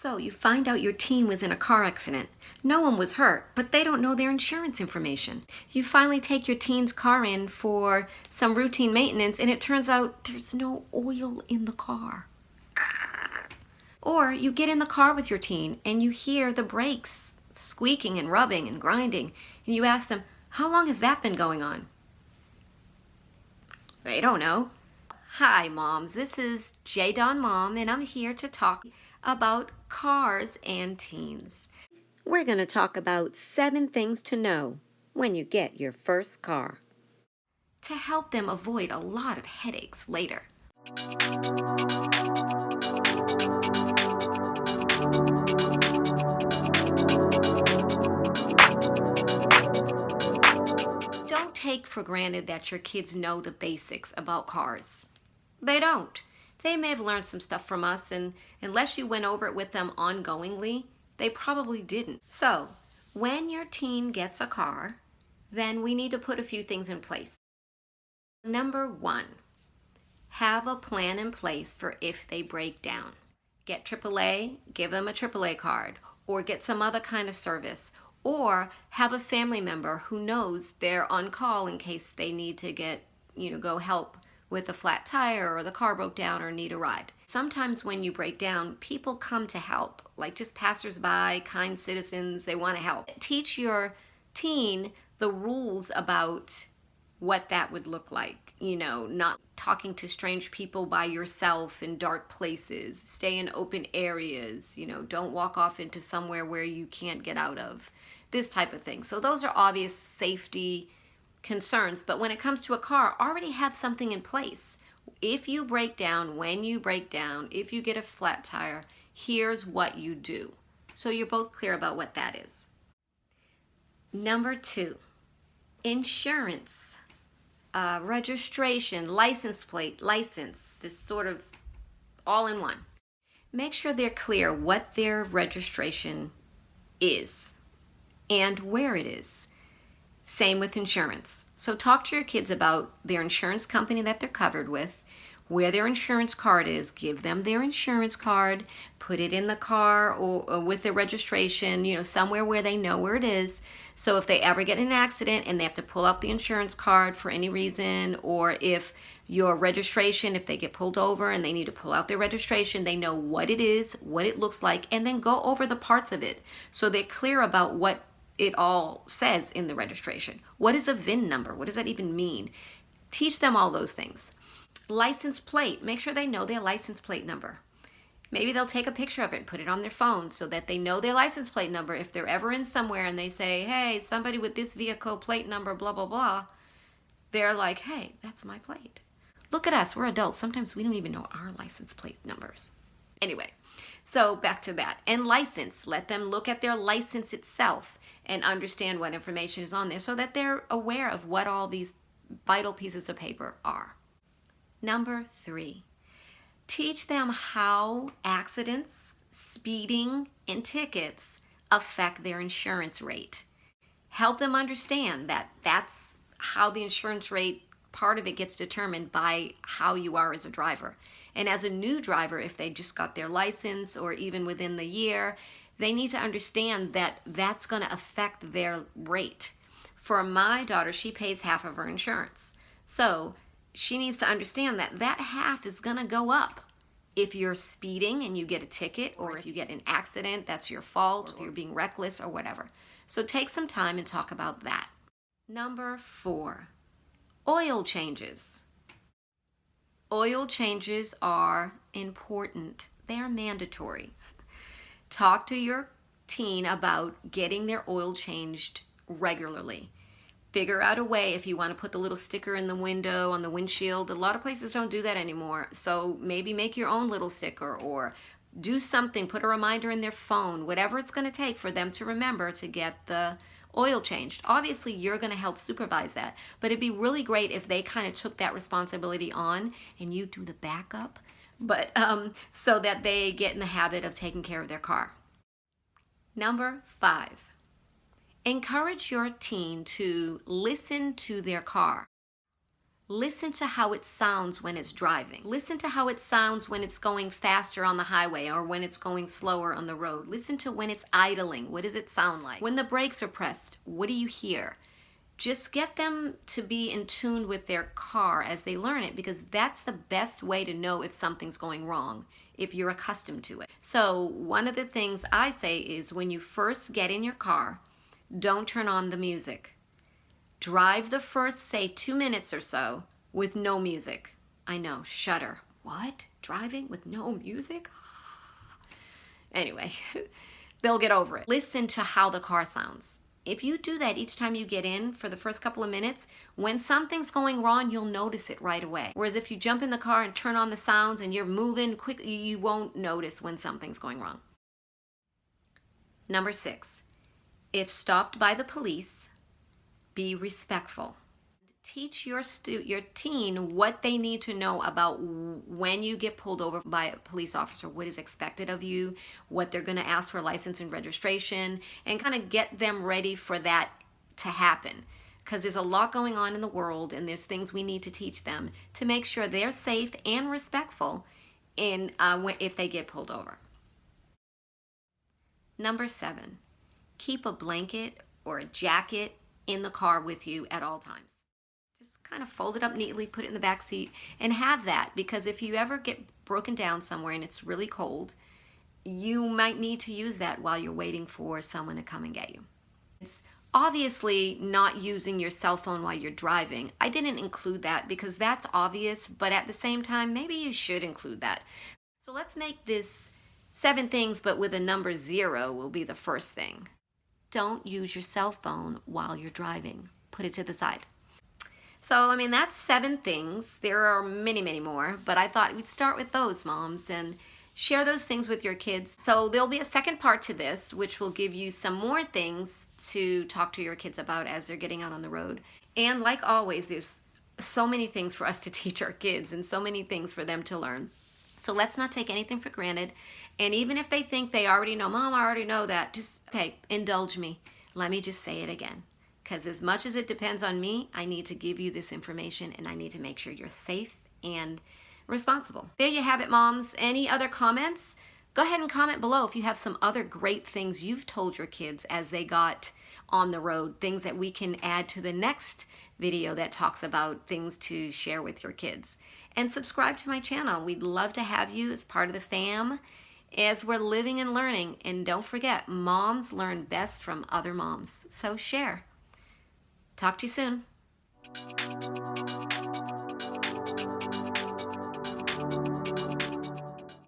So you find out your teen was in a car accident. No one was hurt, but they don't know their insurance information. You finally take your teen's car in for some routine maintenance and it turns out there's no oil in the car. Or you get in the car with your teen and you hear the brakes squeaking and rubbing and grinding and you ask them, how long has that been going on? They don't know. Hi moms, this is J Don Mom and I'm here to talk about cars and teens. We're going to talk about 7 things to know when you get your first car to help them avoid a lot of headaches later. Don't take for granted that your kids know the basics about cars. They don't. They may have learned some stuff from us, and unless you went over it with them ongoingly, they probably didn't. So, when your teen gets a car, then we need to put a few things in place. Number 1, have a plan in place for if they break down. Get AAA, give them a AAA card, or get some other kind of service, or have a family member who knows they're on call in case they need to go help with a flat tire or the car broke down or need a ride. Sometimes when you break down, people come to help, like just passersby, kind citizens, they want to help. Teach your teen the rules about what that would look like. Not talking to strange people by yourself in dark places, stay in open areas, don't walk off into somewhere where you can't get out of, this type of thing. So those are obvious safety concerns, but when it comes to a car, already have something in place. If you break down, when you break down, if you get a flat tire, here's what you do. So you're both clear about what that is. Number 2, insurance, registration, license plate, license, this sort of all in one. Make sure they're clear what their registration is and where it is. Same with insurance. So talk to your kids about their insurance company that they're covered with, where their insurance card is, give them their insurance card, put it in the car or with their registration, somewhere where they know where it is. So if they ever get in an accident and they have to pull out the insurance card for any reason, or if your registration, if they get pulled over and they need to pull out their registration, they know what it is, what it looks like, and then go over the parts of it so they're clear about what it all says in the registration. What is a VIN number? What does that even mean? Teach them all those things. License plate. Make sure they know their license plate number. Maybe they'll take a picture of it and put it on their phone so that they know their license plate number. If they're ever in somewhere and they say, hey, somebody with this vehicle plate number, blah, blah, blah, they're like, hey, that's my plate. Look at us. We're adults. Sometimes we don't even know our license plate numbers. Anyway, so back to that. And license. Let them look at their license itself and understand what information is on there so that they're aware of what all these vital pieces of paper are. Number 3, teach them how accidents, speeding, and tickets affect their insurance rate. Help them understand that that's how the insurance rate, part of it gets determined by how you are as a driver. And as a new driver, if they just got their license or even within the year, they need to understand that that's going to affect their rate. For my daughter, she pays half of her insurance. So she needs to understand that that half is going to go up. If you're speeding and you get a ticket, or if you get an accident, that's your fault, or you're being reckless or whatever. So take some time and talk about that. Number 4, oil changes. Oil changes are important. They are mandatory. Talk to your teen about getting their oil changed regularly. Figure out a way if you want to put the little sticker in the window, on the windshield. A lot of places don't do that anymore. So maybe make your own little sticker or do something, put a reminder in their phone, whatever it's going to take for them to remember to get the oil changed. Obviously, you're going to help supervise that, but it'd be really great if they kind of took that responsibility on and you do the backup, but so that they get in the habit of taking care of their car. Number 5, encourage your teen to listen to their car. Listen to how it sounds when it's driving. Listen to how it sounds when it's going faster on the highway or when it's going slower on the road. Listen to when it's idling. What does it sound like? When the brakes are pressed, what do you hear? Just get them to be in tune with their car as they learn it, because that's the best way to know if something's going wrong, if you're accustomed to it. So one of the things I say is when you first get in your car, don't turn on the music. Drive the first, say, 2 minutes or so with no music. I know, shudder. What? Driving with no music? Anyway, they'll get over it. Listen to how the car sounds. If you do that each time you get in for the first couple of minutes, when something's going wrong, you'll notice it right away. Whereas if you jump in the car and turn on the sounds and you're moving quickly, you won't notice when something's going wrong. Number 6, if stopped by the police, be respectful. Teach your teen what they need to know about when you get pulled over by a police officer, what is expected of you, what they're going to ask for license and registration, and kind of get them ready for that to happen. Because there's a lot going on in the world, and there's things we need to teach them to make sure they're safe and respectful if they get pulled over. Number 7, keep a blanket or a jacket in the car with you at all times. Just kind of fold it up neatly, put it in the back seat, and have that, because if you ever get broken down somewhere and it's really cold, you might need to use that while you're waiting for someone to come and get you. It's obviously not using your cell phone while you're driving. I didn't include that because that's obvious, but at the same time, maybe you should include that. So let's make this 7 things, but with a number 0 will be the first thing. Don't use your cell phone while you're driving. Put it to the side. So, that's 7 things. There are many, many more, but I thought we'd start with those, moms, and share those things with your kids. So there'll be a second part to this, which will give you some more things to talk to your kids about as they're getting out on the road. And like always, there's so many things for us to teach our kids and so many things for them to learn. So let's not take anything for granted. And even if they think they already know, Mom, I already know that, just, okay, indulge me. Let me just say it again. Because as much as it depends on me, I need to give you this information, and I need to make sure you're safe and responsible. There you have it, moms. Any other comments? Go ahead and comment below if you have some other great things you've told your kids as they got on the road, things that we can add to the next video that talks about things to share with your kids. And subscribe to my channel. We'd love to have you as part of the fam as we're living and learning. And don't forget, moms learn best from other moms. So share. Talk to you soon.